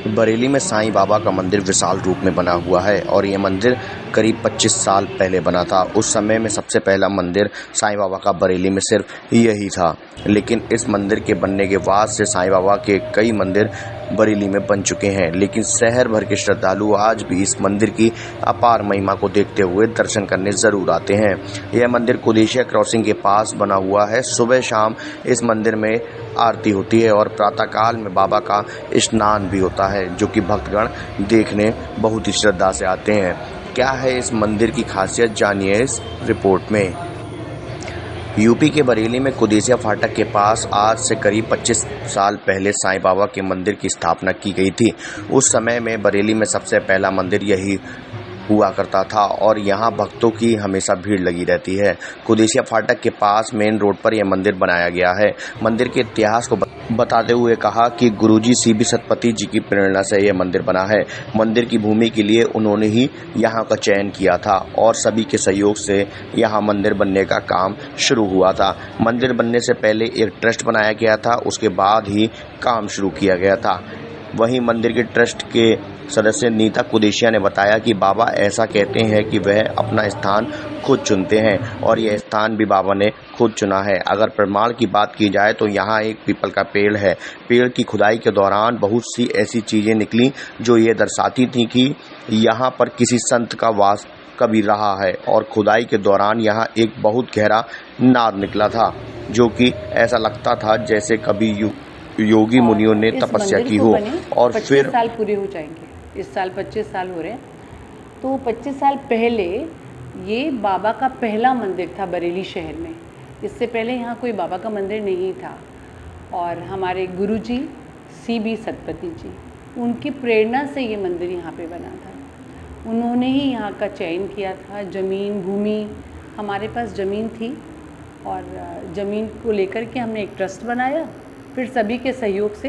बरेली में साईं बाबा का मंदिर विशाल रूप में बना हुआ है और ये मंदिर करीब 25 साल पहले बना था। उस समय में सबसे पहला मंदिर साईं बाबा का बरेली में सिर्फ यही था, लेकिन इस मंदिर के बनने के बाद से साईं बाबा के कई मंदिर बरेली में बन चुके हैं। लेकिन शहर भर के श्रद्धालु आज भी इस मंदिर की अपार महिमा को देखते हुए दर्शन करने जरूर आते हैं। यह मंदिर कुदेशिया क्रॉसिंग के पास बना हुआ है। सुबह शाम इस मंदिर में आरती होती है और प्रातःकाल में बाबा का स्नान भी होता है, जो कि भक्तगण देखने बहुत ही श्रद्धा से आते हैं। क्या है इस मंदिर की खासियत, जानिए इस रिपोर्ट में। यूपी के बरेली में कुदेसिया फाटक के पास आज से करीब 25 साल पहले साईं बाबा के मंदिर की स्थापना की गई थी। उस समय में बरेली में सबसे पहला मंदिर यही हुआ करता था और यहाँ भक्तों की हमेशा भीड़ लगी रहती है। कुदेसिया फाटक के पास मेन रोड पर यह मंदिर बनाया गया है। मंदिर के इतिहास को बताते हुए कहा कि गुरुजी सीबी सतपति जी की प्रेरणा से यह मंदिर बना है। मंदिर की भूमि के लिए उन्होंने ही यहाँ का चयन किया था और सभी के सहयोग से यहाँ मंदिर बनने का काम शुरू हुआ था। मंदिर बनने से पहले एक ट्रस्ट बनाया गया था, उसके बाद ही काम शुरू किया गया था। वहीं मंदिर के ट्रस्ट के सदस्य नीता कुदेशिया ने बताया कि बाबा ऐसा कहते हैं कि वह अपना स्थान खुद चुनते हैं और यह स्थान भी बाबा ने खुद चुना है। अगर प्रमाण की बात की जाए तो यहाँ एक पीपल का पेड़ है। पेड़ की खुदाई के दौरान बहुत सी ऐसी चीज़ें निकली जो ये दर्शाती थी कि यहाँ पर किसी संत का वास कभी रहा है और खुदाई के दौरान यहाँ एक बहुत गहरा नाद निकला था, जो कि ऐसा लगता था जैसे कभी योगी मुनियों ने तपस्या की हो। और फिर 25 साल पूरे हो जाएंगे। इस साल 25 साल हो रहे हैं। तो 25 साल पहले ये बाबा का पहला मंदिर था बरेली शहर में। इससे पहले यहाँ कोई बाबा का मंदिर नहीं था और हमारे गुरुजी सीबी सतपति जी, उनकी प्रेरणा से ये मंदिर यहाँ पे बना था। उन्होंने ही यहाँ का चयन किया था। ज़मीन भूमि, हमारे पास ज़मीन थी और ज़मीन को लेकर के हमने एक ट्रस्ट बनाया। फिर सभी के सहयोग से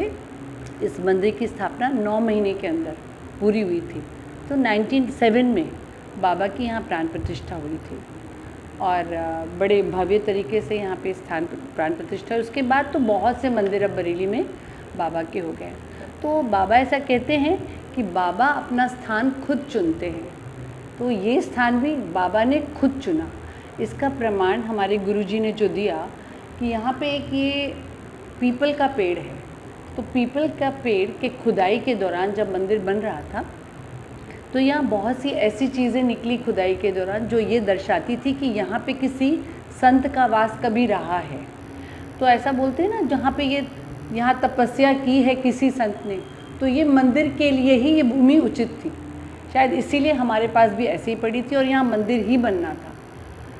इस मंदिर की स्थापना 9 महीने के अंदर पूरी हुई थी। तो 1907 में बाबा की यहाँ प्राण प्रतिष्ठा हुई थी और बड़े भव्य तरीके से यहाँ पे प्राण प्रतिष्ठा। उसके बाद तो बहुत से मंदिर अब बरेली में बाबा के हो गए। तो बाबा ऐसा कहते हैं कि बाबा अपना स्थान खुद चुनते हैं। तो ये स्थान भी बाबा ने खुद चुना। इसका प्रमाण हमारे गुरुजी ने जो दिया कि यहाँ पे एक ये पीपल का पेड़ है। तो पीपल का पेड़ के खुदाई के दौरान जब मंदिर बन रहा था तो यहाँ बहुत सी ऐसी चीज़ें निकली खुदाई के दौरान जो ये दर्शाती थी कि यहाँ पे किसी संत का वास कभी रहा है। तो ऐसा बोलते हैं ना, जहाँ पे ये यहाँ तपस्या की है किसी संत ने, तो ये मंदिर के लिए ही ये भूमि उचित थी। शायद इसीलिए हमारे पास भी ऐसे ही पड़ी थी और यहाँ मंदिर ही बनना था।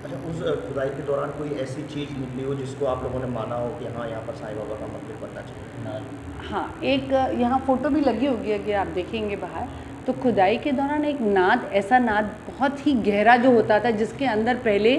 अच्छा, उस खुदाई के दौरान कोई ऐसी चीज़ निकली हो जिसको आप लोगों ने माना हो कि हाँ, यहाँ पर साईं बाबा का मंदिर बनना चाहिए? हाँ, एक यहाँ फ़ोटो भी लगी होगी, अगर आप देखेंगे बाहर, तो खुदाई के दौरान एक नाद, ऐसा नाद बहुत ही गहरा जो होता था, जिसके अंदर पहले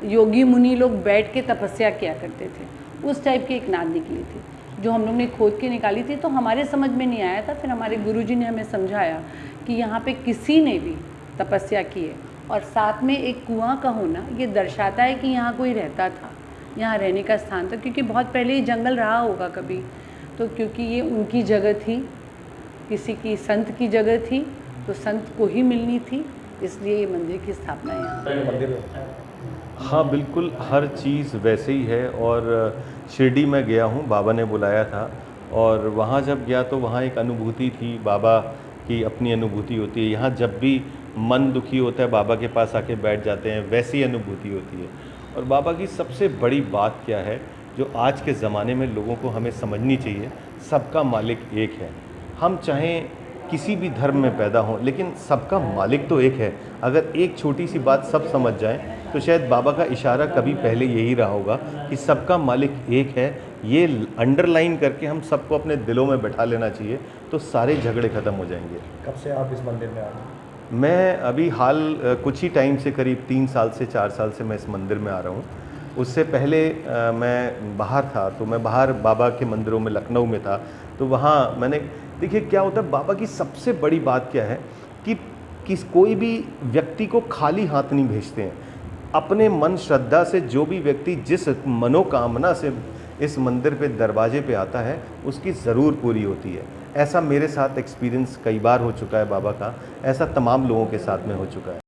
योगी मुनि लोग बैठ के तपस्या किया करते थे, उस टाइप की एक नाद निकली थी जो हम लोग ने खोद के निकाली थी। तो हमारे समझ में नहीं आया था। फिर हमारे गुरुजी ने हमें समझाया कि यहाँ पे किसी ने भी तपस्या की है और साथ में एक कुआं का होना ये दर्शाता है कि यहाँ कोई रहता था, यहाँ रहने का स्थान था, क्योंकि बहुत पहले ये जंगल रहा होगा कभी। तो क्योंकि ये उनकी जगह थी, किसी की संत की जगह थी, तो संत को ही मिलनी थी, इसलिए ये मंदिर की स्थापना यहाँ। हाँ बिल्कुल, हर चीज़ वैसे ही है। और शिरडी में गया हूँ, बाबा ने बुलाया था और वहाँ जब गया तो वहाँ एक अनुभूति थी, बाबा की अपनी अनुभूति होती है। यहाँ जब भी मन दुखी होता है बाबा के पास आके बैठ जाते हैं, वैसी अनुभूति होती है। और बाबा की सबसे बड़ी बात क्या है जो आज के ज़माने में लोगों को हमें समझनी चाहिए, सबका मालिक एक है। हम चाहें किसी भी धर्म में पैदा हों, लेकिन सबका मालिक तो एक है। अगर एक छोटी सी बात सब समझ जाएं तो शायद बाबा का इशारा कभी पहले यही रहा होगा कि सबका मालिक एक है। ये अंडरलाइन करके हम सबको अपने दिलों में बैठा लेना चाहिए, तो सारे झगड़े ख़त्म हो जाएंगे। कब से आप इस मंदिर में आ रहे हैं? मैं अभी हाल कुछ ही टाइम से, करीब 3 साल से 4 साल से मैं इस मंदिर में आ रहा हूँ। उससे पहले मैं बाहर था, तो मैं बाहर बाबा के मंदिरों में लखनऊ में था। तो वहाँ मैंने, देखिए क्या होता है, बाबा की सबसे बड़ी बात क्या है कि कोई भी व्यक्ति को खाली हाथ नहीं भेजते हैं। अपने मन श्रद्धा से जो भी व्यक्ति जिस मनोकामना से इस मंदिर पे दरवाजे पे आता है, उसकी ज़रूर पूरी होती है। ऐसा मेरे साथ एक्सपीरियंस कई बार हो चुका है बाबा का, ऐसा तमाम लोगों के साथ में हो चुका है।